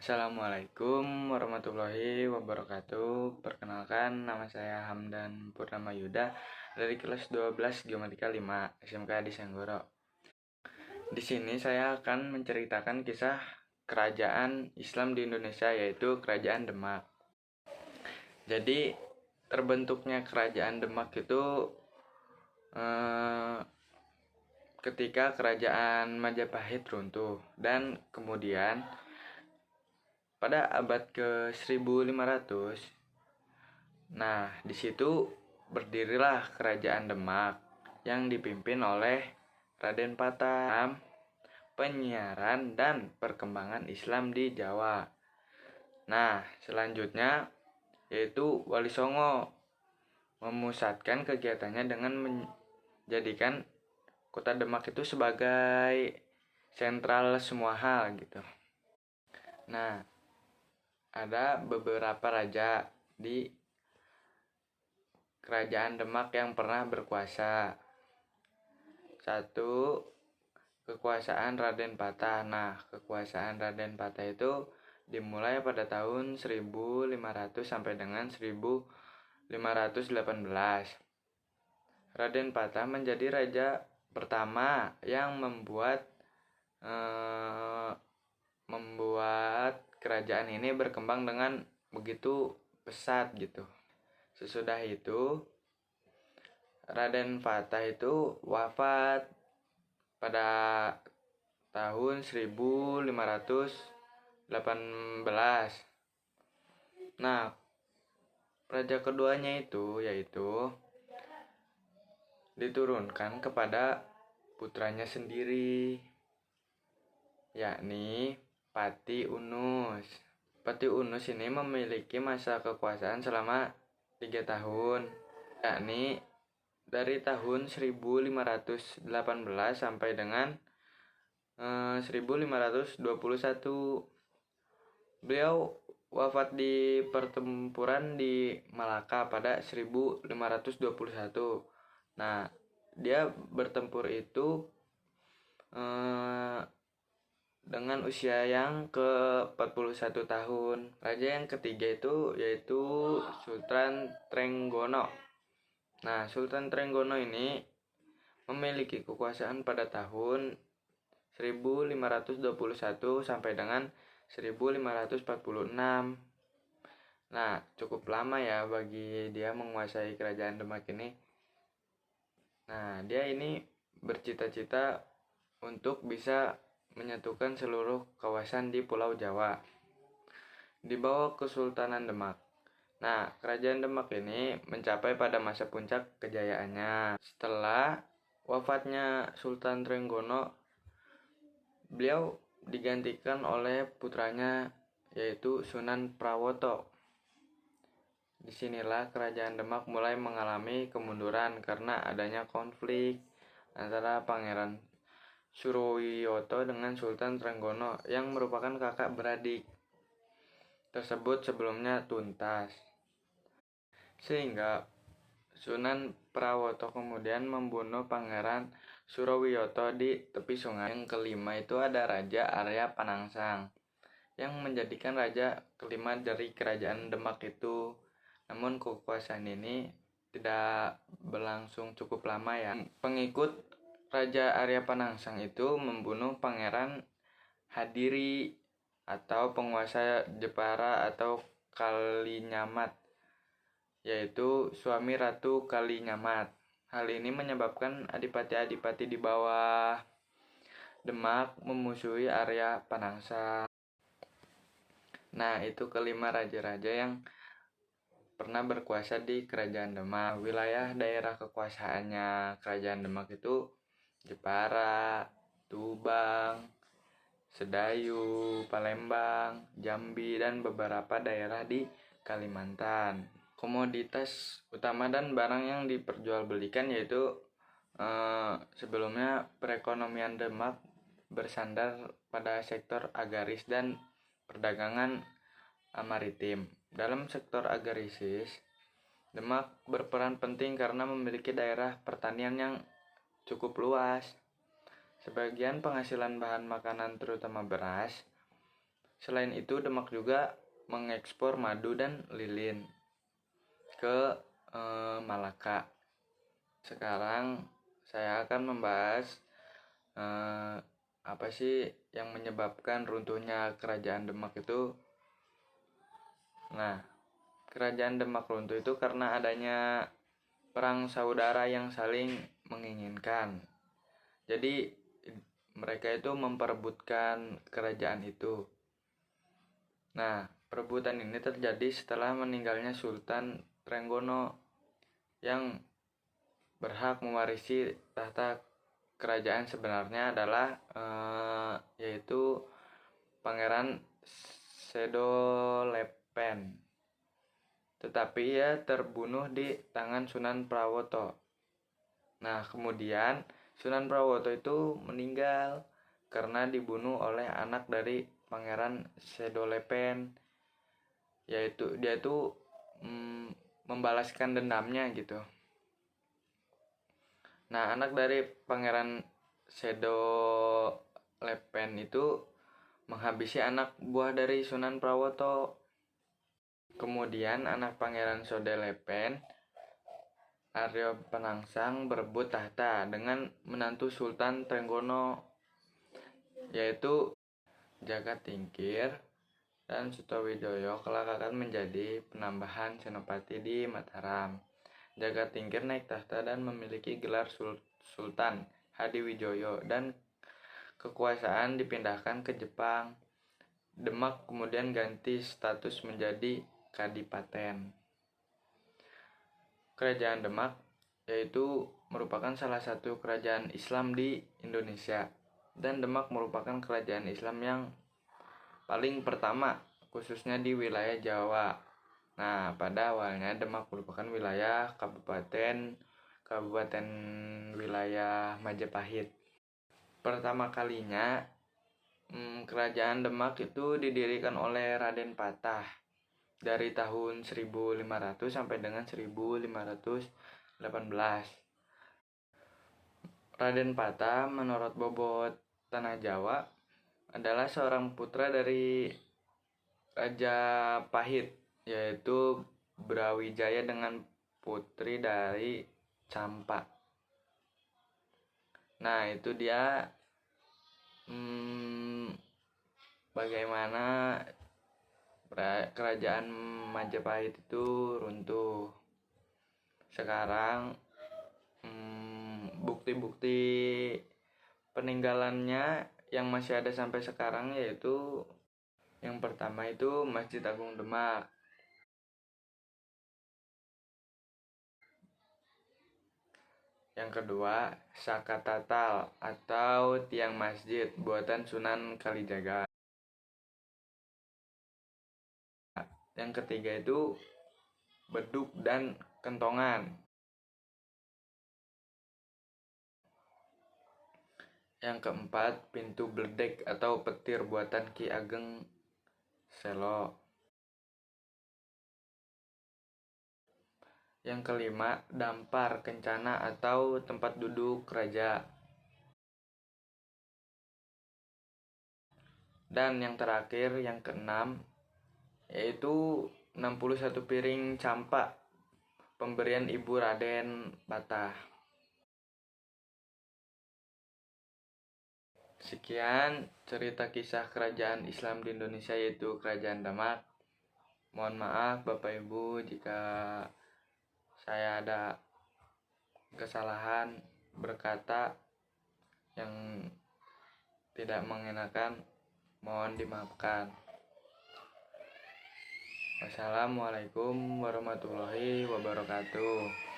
Assalamualaikum warahmatullahi wabarakatuh. Perkenalkan, nama saya Hamdan Purnama Yuda dari kelas 12 Geomatika 5 SMK di Senggoro. Di sini saya akan menceritakan kisah kerajaan Islam di Indonesia, yaitu Kerajaan Demak. Jadi, terbentuknya Kerajaan Demak itu ketika Kerajaan Majapahit runtuh, dan kemudian pada abad ke-1500, nah di situ berdirilah Kerajaan Demak yang dipimpin oleh Raden Patah, penyiaran dan perkembangan Islam di Jawa. Nah, selanjutnya yaitu Wali Songo memusatkan kegiatannya dengan menjadikan kota Demak itu sebagai sentral semua hal gitu. Nah, ada beberapa raja di Kerajaan Demak yang pernah berkuasa. 1. Kekuasaan Raden Patah. Nah, kekuasaan Raden Patah itu dimulai pada tahun 1500 sampai dengan 1518. Raden Patah menjadi raja pertama yang membuat kerajaan ini berkembang dengan begitu pesat gitu. Sesudah itu Raden Patah itu wafat pada tahun 1518. Nah, raja keduanya itu yaitu diturunkan kepada putranya sendiri, yakni Pati Unus. Pati Unus ini memiliki masa kekuasaan selama 3 tahun, yakni dari tahun 1518 sampai dengan 1521. Beliau wafat di pertempuran di Malaka pada 1521. Nah, dia bertempur itu dengan usia yang ke-41 tahun. Raja yang ketiga itu yaitu Sultan Trenggono. Nah, Sultan Trenggono ini memiliki kekuasaan pada tahun 1521 sampai dengan 1546. Nah, cukup lama ya bagi dia menguasai Kerajaan Demak ini. Nah, dia ini bercita-cita untuk bisa menyatukan seluruh kawasan di Pulau Jawa di bawah Kesultanan Demak. Nah, Kerajaan Demak ini mencapai pada masa puncak kejayaannya. Setelah wafatnya Sultan Trenggono, beliau digantikan oleh putranya yaitu Sunan Prawoto. Disinilah Kerajaan Demak mulai mengalami kemunduran karena adanya konflik antara Pangeran Surowiyoto dengan Sultan Trenggono yang merupakan kakak beradik tersebut sebelumnya tuntas. Sehingga Sunan Prawoto kemudian membunuh Pangeran Surowiyoto di tepi sungai. Yang kelima itu ada Raja Arya Panangsang yang menjadikan raja kelima dari Kerajaan Demak itu. Namun kekuasaan ini tidak berlangsung cukup lama ya. Pengikut Raja Arya Panangsang itu membunuh Pangeran Hadiri atau penguasa Jepara atau Kalinyamat, yaitu suami Ratu Kalinyamat. Hal ini menyebabkan adipati-adipati di bawah Demak memusuhi Arya Panangsang. Nah, itu kelima raja-raja yang pernah berkuasa di Kerajaan Demak. Wilayah daerah kekuasaannya Kerajaan Demak itu Jepara, Tuban, Sedayu, Palembang, Jambi, dan beberapa daerah di Kalimantan. Komoditas utama dan barang yang diperjualbelikan yaitu sebelumnya perekonomian Demak bersandar pada sektor agraris dan perdagangan maritim. Dalam sektor agraris, Demak berperan penting karena memiliki daerah pertanian yang cukup luas. Sebagian penghasilan bahan makanan terutama beras Selain itu, Demak juga mengekspor madu dan lilin ke Malaka. Sekarang saya akan membahas apa sih yang menyebabkan runtuhnya kerajaan Demak itu. Nah, kerajaan Demak runtuh itu karena adanya perang saudara yang saling menginginkan. Jadi mereka itu memperebutkan kerajaan itu. Nah, perebutan ini terjadi setelah meninggalnya Sultan Trenggono yang berhak mewarisi tahta kerajaan sebenarnya adalah yaitu Pangeran Sedolepen. Tetapi ia terbunuh di tangan Sunan Prawoto. Nah, kemudian Sunan Prawoto itu meninggal karena dibunuh oleh anak dari Pangeran Sedolepen, yaitu dia itu membalaskan dendamnya gitu. Nah, anak dari Pangeran Sedolepen itu menghabisi anak buah dari Sunan Prawoto. Kemudian anak Pangeran Sedolepen, Aryo Penangsang, berebut tahta dengan menantu Sultan Trenggono, yaitu Jagatingkir dan Sutowijoyo kelak akan menjadi penambahan senopati di Mataram. Jagatingkir naik tahta dan memiliki gelar Sultan Hadiwijoyo dan kekuasaan dipindahkan ke Jepang. Demak kemudian ganti status menjadi kadipaten. Kerajaan Demak yaitu merupakan salah satu kerajaan Islam di Indonesia, dan Demak merupakan kerajaan Islam yang paling pertama khususnya di wilayah Jawa. Nah, pada awalnya Demak merupakan wilayah kabupaten wilayah Majapahit. Pertama kalinya kerajaan Demak itu didirikan oleh Raden Patah dari tahun 1500 sampai dengan 1518. Raden Patah menurut bobot tanah Jawa adalah seorang putra dari Raja Pahit, yaitu Brawijaya dengan putri dari Campa. Nah, itu dia bagaimana kerajaan Majapahit itu runtuh. Sekarang bukti-bukti peninggalannya yang masih ada sampai sekarang yaitu yang pertama itu Masjid Agung Demak. Yang kedua, Saka Tatal atau tiang masjid buatan Sunan Kalijaga. Yang ketiga itu beduk dan kentongan. Yang keempat, pintu bledek atau petir buatan Ki Ageng Selo. Yang kelima, dampar kencana atau tempat duduk raja. Dan yang terakhir, yang keenam, yaitu 61 piring campak pemberian Ibu Raden Patah. Sekian cerita kisah kerajaan Islam di Indonesia, yaitu Kerajaan Demak. Mohon maaf Bapak Ibu jika saya ada kesalahan berkata yang tidak mengenakan, mohon dimaafkan. Wassalamualaikum warahmatullahi wabarakatuh.